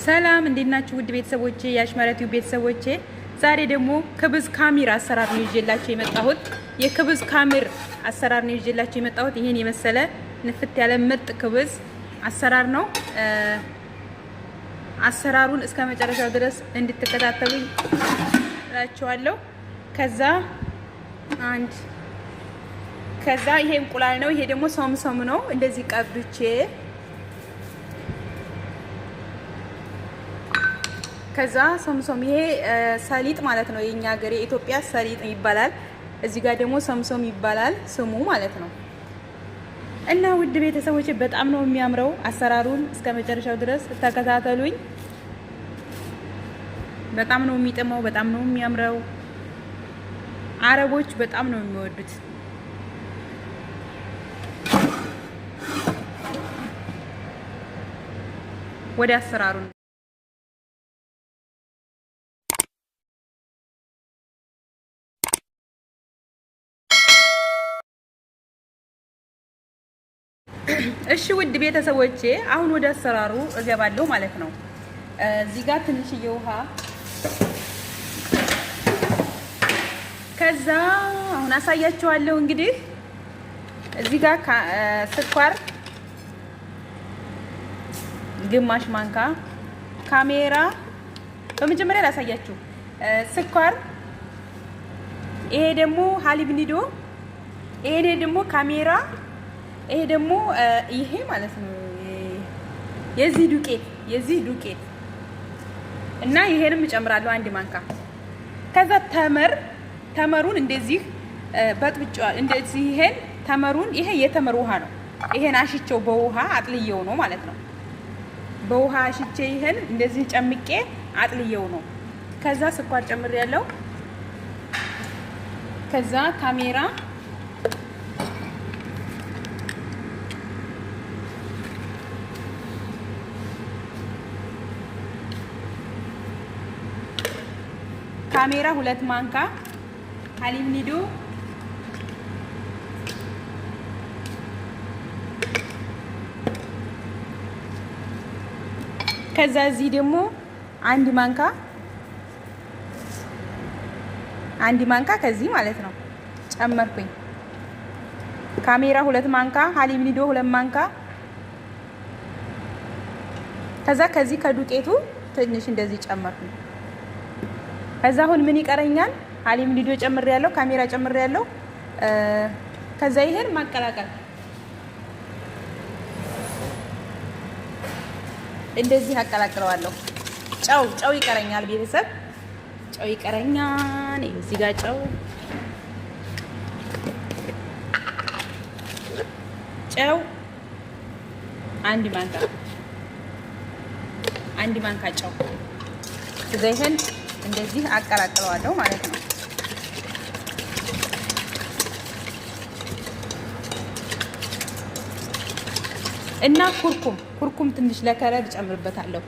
ሰላም እንዴት ናችሁ? ውድ ቤተሰቦቼ የአሽመረቲው ቤተሰቦቼ ዛሬ ደግሞ ክብዝ ካሚር አሰራር ነው ይዤላችሁ የመጣሁት። የክብዝ ካሚር አሰራር ነው ይዤላችሁ የመጣሁት። ይሄን የመሰለ ንፍት ያለ ምርጥ ክብዝ አሰራር ነው። አሰራሩን እስከ መጨረሻው ድረስ እንድትከታተሉኝ እላችኋለሁ። ከዛ ይሄ እንቁላል ነው። ይሄ ደግሞ ሶምሶም ነው። እንደዚህ ቀብቼ ከዛ ሶምሶም ይሄ ሰሊጥ ማለት ነው። የኛ ሀገር የኢትዮጵያ ሰሊጥ ይባላል። እዚህ ጋር ደግሞ ሶምሶም ይባላል ስሙ ማለት ነው። እና ውድ ቤተሰቦቼ በጣም ነው የሚያምረው። አሰራሩን እስከ መጨረሻው ድረስ ተከታተሉኝ። በጣም ነው የሚጥመው፣ በጣም ነው የሚያምረው። አረቦች በጣም ነው የሚወዱት። ወደ አሰራሩ እሺ ውድ ቤተሰቦቼ አሁን ወደ አሰራሩ እገባለሁ ማለት ነው። እዚህ ጋር ትንሽዬ ውሃ፣ ከዛ አሁን አሳያችኋለሁ። እንግዲህ እዚህ ጋር ስኳር ግማሽ ማንካ፣ ካሜራ በመጀመሪያ ላሳያችሁ። ስኳር፣ ይሄ ደግሞ ሀሊብ ኒዶ፣ ይሄ ደግሞ ካሜራ፣ ይሄ ደግሞ ይሄ ማለት ነው የዚህ ዱቄት እና ይሄንም እጨምራለሁ አንድ ማንካ። ከዛ ተመሩን እንደዚህ በጥብጫው እንደዚህ ይሄን ተመሩን፣ ይሄ የተመር ውሃ ነው። ይሄን አሽቼው በውሃ አጥልየው ነው ማለት ነው። በውሃ አሽቼ ይሄን እንደዚህ ጨምቄ አጥልየው ነው። ከዛ ስኳር ጨምሬያለሁ። ከዛ ካሜራ፣ ሁለት ማንካ፣ ሀሊብ ኒዶ፣ ከዛ እዚህ ደግሞ አንድ ማንካ ከዚህ ማለት ነው ጨመርኩኝ። ካሜራ 2 ማንካ፣ ሀሊብ ኒዶ 2 ማንካ። ከዛ ከዚህ ከዱቄቱ ትንሽ እንደዚህ ጨመርኩኝ። ከዛ አሁን ምን ይቀረኛል? ሀሊብ ኒዶ ጨምሬያለሁ፣ ካሜራ ጨምሬያለሁ። ከዛ ይሄን ማቀላቀል እንደዚህ አቀላቅለዋለሁ። ጨው ይቀረኛል ቤተሰብ፣ ጨው ይቀረኛል። እዚህ ጋር ጨው አንድ ማንካ ጨው። ከዛ ይሄን እንደዚህ አቀላቅለዋለሁ ማለት ነው። እና ኩርኩም ትንሽ ለከለር ጨምርበታለሁ።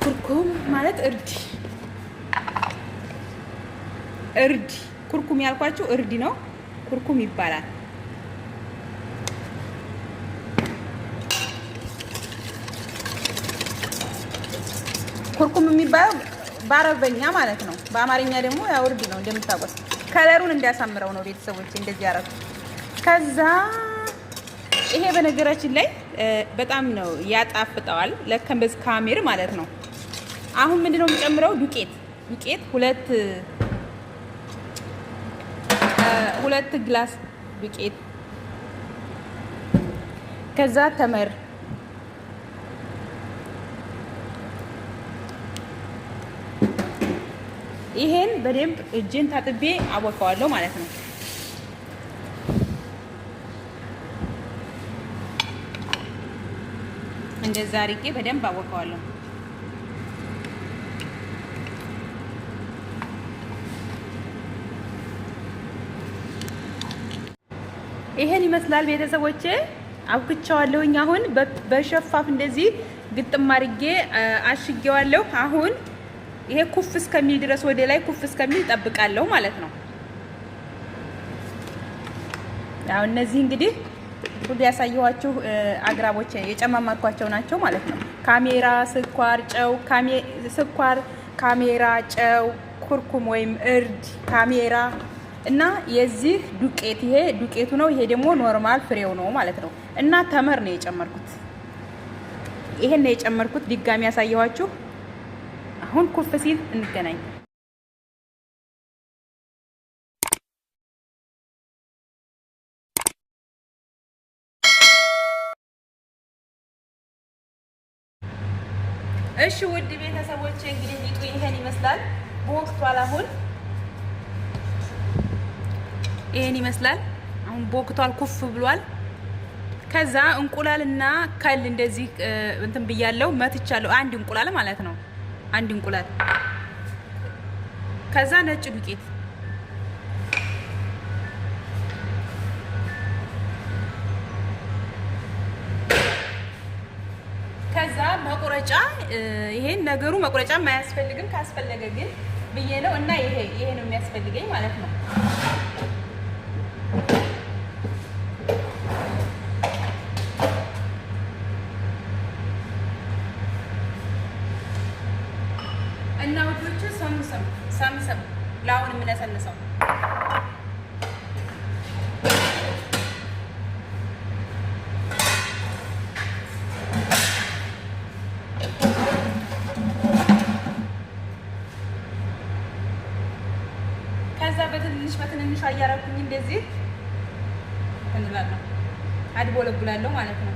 ኩርኩም ማለት እርድ ኩርኩም ያልኳችሁ እርድ ነው፣ ኩርኩም ይባላል። ኩርኩም የሚባለው በአረበኛ ማለት ነው። በአማርኛ ደግሞ ያው እርድ ነው እንደምታውቁት። ከለሩን እንዲያሳምረው ነው ቤተሰቦች እንደዚህ ያደረኩ። ከዛ ይሄ በነገራችን ላይ በጣም ነው ያጣፍጠዋል ለክብዝ ካሚር ማለት ነው። አሁን ምንድነው የምጨምረው? ዱቄት 2 ግላስ ዱቄት። ከዛ ተመር፣ ይሄን በደንብ እጄን ታጥቤ አቦካዋለሁ ማለት ነው። እንደዛ አድርጌ በደንብ አቦካዋለሁ። ይሄን ይመስላል ቤተሰቦቼ። አብክቻዋለሁኝ። አሁን በሸፋፍ እንደዚህ ግጥም አድርጌ አሽጌዋለሁ። አሁን ይሄ ኩፍ እስከሚል ድረስ ወደ ላይ ኩፍ እስከሚል ጠብቃለሁ ማለት ነው። ያው እነዚህ እንግዲህ ሁሉ ያሳየኋችሁ አግራቦች የጨማመርኳቸው ናቸው ማለት ነው። ካሜራ፣ ስኳር፣ ጨው፣ ስኳር፣ ካሜራ፣ ጨው፣ ኩርኩም ወይም እርድ፣ ካሜራ እና የዚህ ዱቄት ይሄ ዱቄቱ ነው። ይሄ ደግሞ ኖርማል ፍሬው ነው ማለት ነው። እና ተመር ነው የጨመርኩት። ይሄን ነው የጨመርኩት። ድጋሚ ያሳየኋችሁ። አሁን ኩፍ ሲል እንገናኝ። እሺ ውድ ቤተሰቦች እንግዲህ ሊጡ ይሄን ይመስላል። ቦክቷል። አሁን ይሄን ይመስላል። አሁን ቦክቷል፣ ኩፍ ብሏል። ከዛ እንቁላልና ከል እንደዚህ እንትን ብያለሁ፣ መትቻለሁ። አንድ እንቁላል ማለት ነው። አንድ እንቁላል። ከዛ ነጭ ዱቄት፣ ከዛ መቁረጫ። ይሄን ነገሩ መቁረጫ አያስፈልግም፣ ካስፈለገ ግን ብዬ ነው። እና ይሄ ነው የሚያስፈልገኝ ማለት ነው። እና ውዶቹ ሰምሰም ለአሁን የምነሰንሰው ከዛ በትንንሽ አያረኩኝ እንደዚህ እንላለሁ፣ አድቦለቡላለሁ ማለት ነው።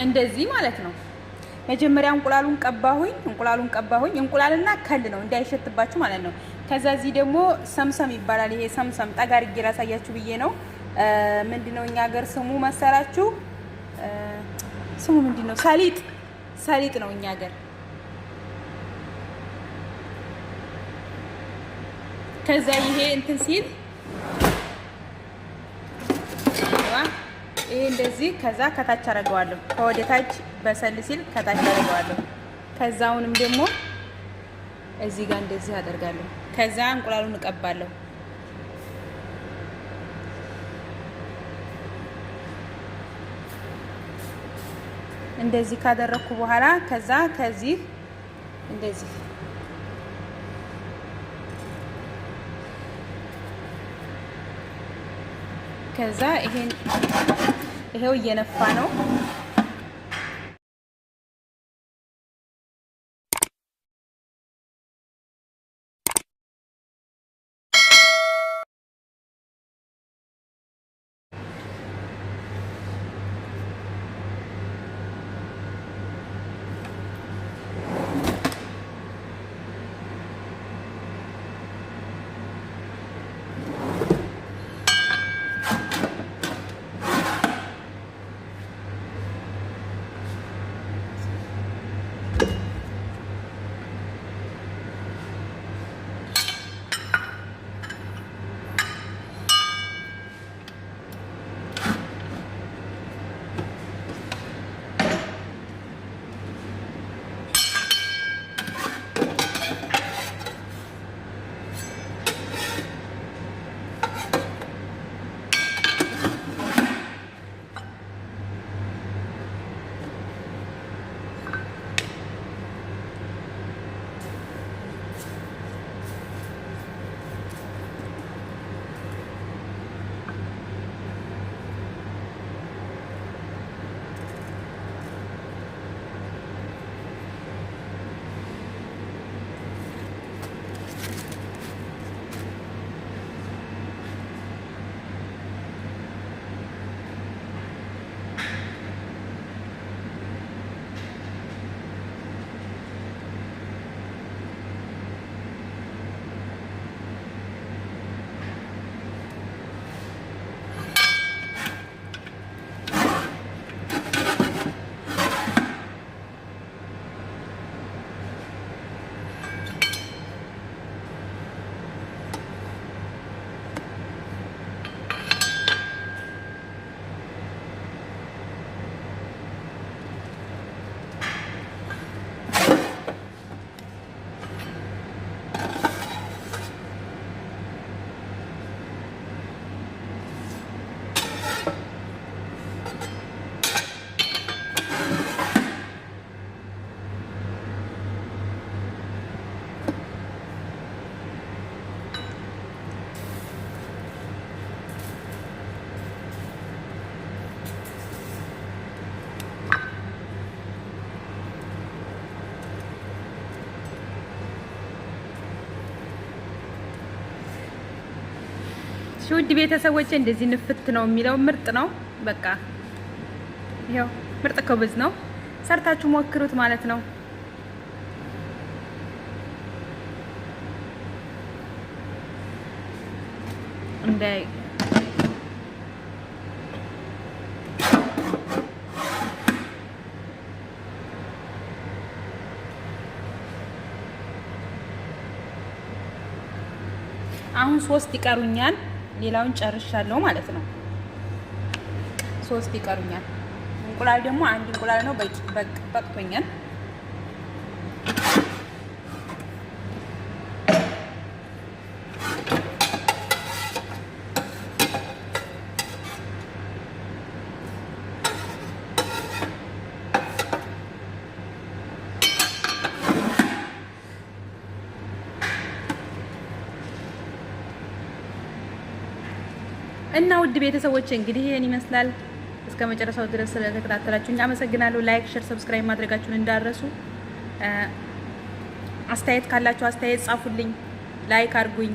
እንደዚህ ማለት ነው። መጀመሪያ እንቁላሉን ቀባሁኝ። እንቁላልና ከል ነው እንዳይሸትባችሁ ማለት ነው። ከዛ እዚህ ደግሞ ሰምሰም ይባላል። ይሄ ሰምሰም ጠጋ አድርጌ ላሳያችሁ ብዬ ነው። ምንድነው እኛ ሀገር ስሙ መሰላችሁ? ስሙ ምንድነው? ሰሊጥ ነው እኛ ሀገር። ከዛ ይሄ እንትን ሲል ይሄ እንደዚህ ከዛ ከታች አደርገዋለሁ። ከወደ ታች በሰል ሲል ከታች አደርገዋለሁ። ከዛውንም ደግሞ እዚህ ጋር እንደዚህ አደርጋለሁ። ከዛ እንቁላሉን እቀባለሁ። እንደዚህ ካደረኩ በኋላ ከዛ ከዚህ እንደዚህ ከዛ ይሄው እየነፋ ነው። ውድ ቤተሰቦቼ እንደዚህ ንፍት ነው የሚለው ምርጥ ነው። በቃ ይሄው ምርጥ ከብዝ ነው። ሰርታችሁ ሞክሩት ማለት ነው። እንዳይ አሁን 3 ይቀሩኛል። ሌላውን ጨርሻለሁ ማለት ነው። 3 ይቀሩኛል። እንቁላል ደግሞ 1 እንቁላል ነው በቅቶኛል። እና ውድ ቤተሰቦች እንግዲህ ይሄን ይመስላል። እስከ መጨረሻው ድረስ ስለተከታተላችሁ አመሰግናለሁ። ላይክ፣ ሼር፣ ሰብስክራይብ ማድረጋችሁን እንዳረሱ። አስተያየት ካላችሁ አስተያየት ጻፉልኝ፣ ላይክ አድርጉኝ።